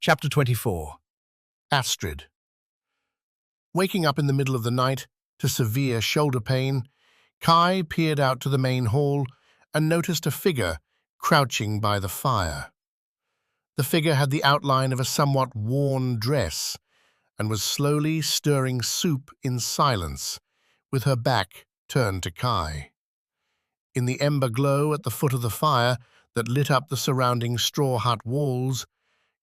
Chapter 24. Astrid. Waking up in the middle of the night to severe shoulder pain, Kai peered out to the main hall and noticed a figure crouching by the fire. The figure had the outline of a somewhat worn dress and was slowly stirring soup in silence, with her back turned to Kai. In the ember glow at the foot of the fire that lit up the surrounding straw hut walls,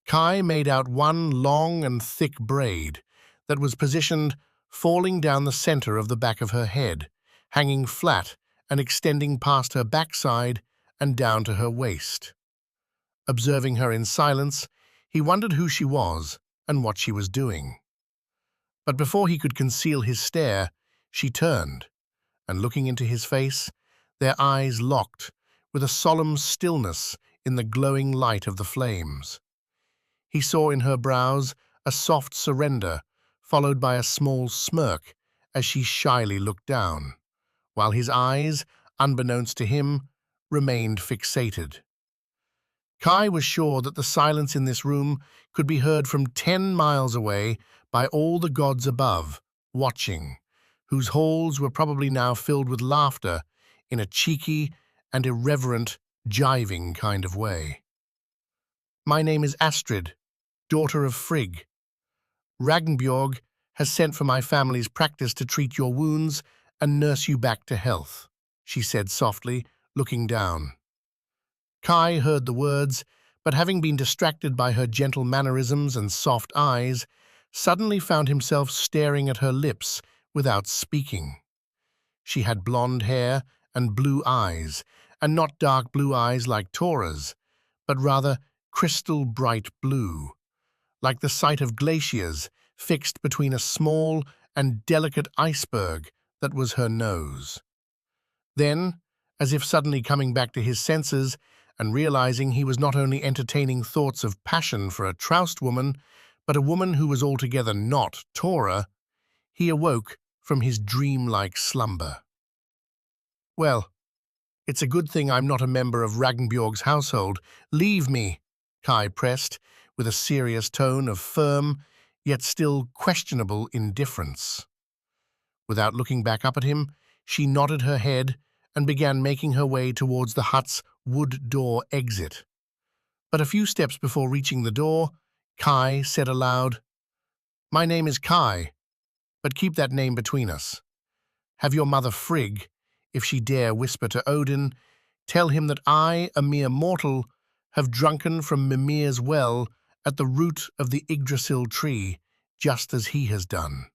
Kai made out one long and thick braid that was positioned falling down the center of the back of her head, hanging flat and extending past her backside and down to her waist. Observing her in silence, he wondered who she was and what she was doing. But before he could conceal his stare, she turned, and looking into his face, their eyes locked with a solemn stillness in the glowing light of the flames. He saw in her brows a soft surrender, followed by a small smirk as she shyly looked down, while his eyes, unbeknownst to him, remained fixated. Kai was sure that the silence in this room could be heard from 10 miles away by all the gods above, watching, whose halls were probably now filled with laughter in a cheeky and irreverent, jiving kind of way. "My name is Astrid, daughter of Frigg. Ragnbjorg has sent for my family's practice to treat your wounds and nurse you back to health," she said softly, looking down. Kai heard the words, but having been distracted by her gentle mannerisms and soft eyes, suddenly found himself staring at her lips without speaking. She had blonde hair and blue eyes, and not dark blue eyes like Tora's, but rather crystal bright blue, like the sight of glaciers fixed between a small and delicate iceberg that was her nose. Then, as if suddenly coming back to his senses and realizing he was not only entertaining thoughts of passion for a Traust woman, but a woman who was altogether not Tora, he awoke from his dreamlike slumber. "Well, it's a good thing I'm not a member of Ragnbjorg's household. Leave me," Kai pressed, with a serious tone of firm, yet still questionable indifference. Without looking back up at him, she nodded her head and began making her way towards the hut's wood door exit. But a few steps before reaching the door, Kai said aloud, "My name is Kai, but keep that name between us. Have your mother Frigg, if she dare whisper to Odin, tell him that I, a mere mortal, have drunken from Mimir's well at the root of the Yggdrasil tree, just as he has done.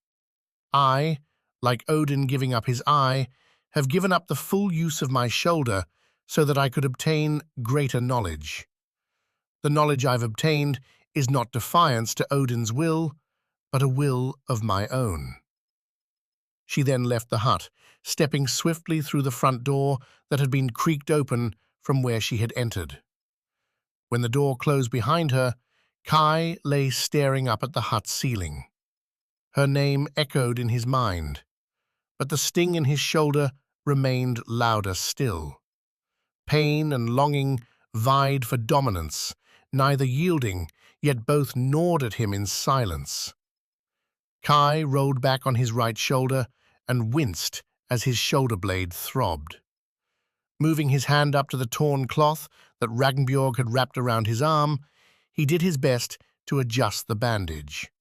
I, like Odin giving up his eye, have given up the full use of my shoulder so that I could obtain greater knowledge. The knowledge I've obtained is not defiance to Odin's will, but a will of my own." She then left the hut, stepping swiftly through the front door that had been creaked open from where she had entered. When the door closed behind her, Kai lay staring up at the hut ceiling. Her name echoed in his mind, but the sting in his shoulder remained louder still. Pain and longing vied for dominance, neither yielding, yet both gnawed at him in silence. Kai rolled back on his right shoulder and winced as his shoulder blade throbbed. Moving his hand up to the torn cloth that Ragnbjorg had wrapped around his arm, he did his best to adjust the bandage.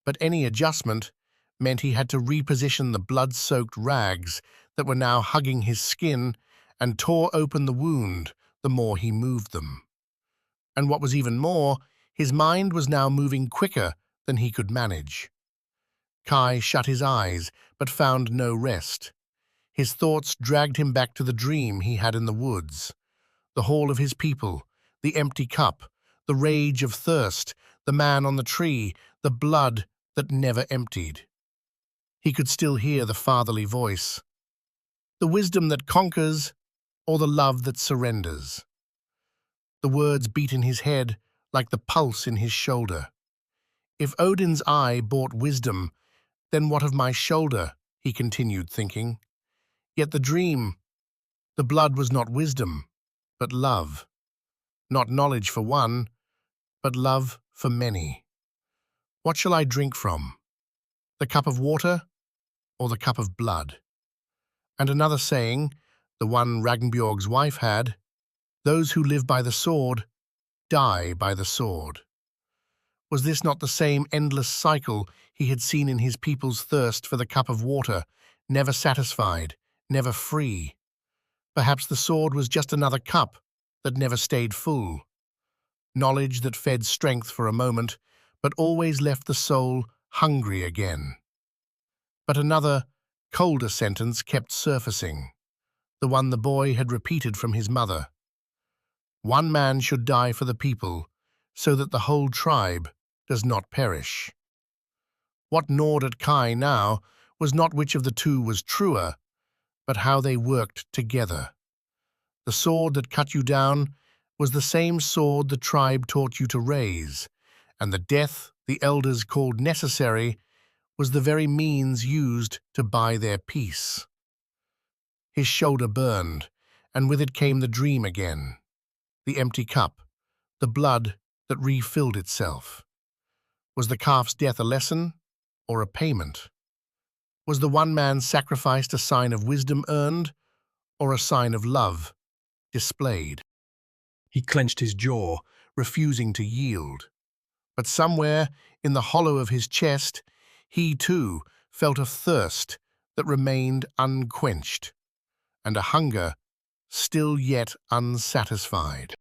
But any adjustment meant he had to reposition the blood-soaked rags that were now hugging his skin and tore open the wound the more he moved them. And what was even more, his mind was now moving quicker than he could manage. Kai shut his eyes, but found no rest. His thoughts dragged him back to the dream he had in the woods, the hall of his people, the empty cup, the rage of thirst, the man on the tree, the blood that never emptied. He could still hear the fatherly voice. "The wisdom that conquers, or the love that surrenders." The words beat in his head like the pulse in his shoulder. If Odin's eye brought wisdom, then what of my shoulder, he continued thinking. Yet the dream, the blood was not wisdom, but love. Not knowledge for one, but love for many. What shall I drink from? The cup of water or the cup of blood? And another saying, the one Ragnbjorg's wife had, those who live by the sword die by the sword. Was this not the same endless cycle he had seen in his people's thirst for the cup of water, never satisfied, never free? Perhaps the sword was just another cup that never stayed full. Knowledge that fed strength for a moment, but always left the soul hungry again. But another, colder sentence kept surfacing, the one the boy had repeated from his mother. One man should die for the people, so that the whole tribe does not perish. What gnawed at Kai now was not which of the two was truer, but how they worked together. The sword that cut you down was the same sword the tribe taught you to raise, and the death the elders called necessary was the very means used to buy their peace. His shoulder burned, and with it came the dream again, the empty cup, the blood that refilled itself. Was the calf's death a lesson or a payment? Was the one man's sacrifice a sign of wisdom earned or a sign of love displayed? He clenched his jaw, refusing to yield. But somewhere in the hollow of his chest, he too felt a thirst that remained unquenched, and a hunger still yet unsatisfied.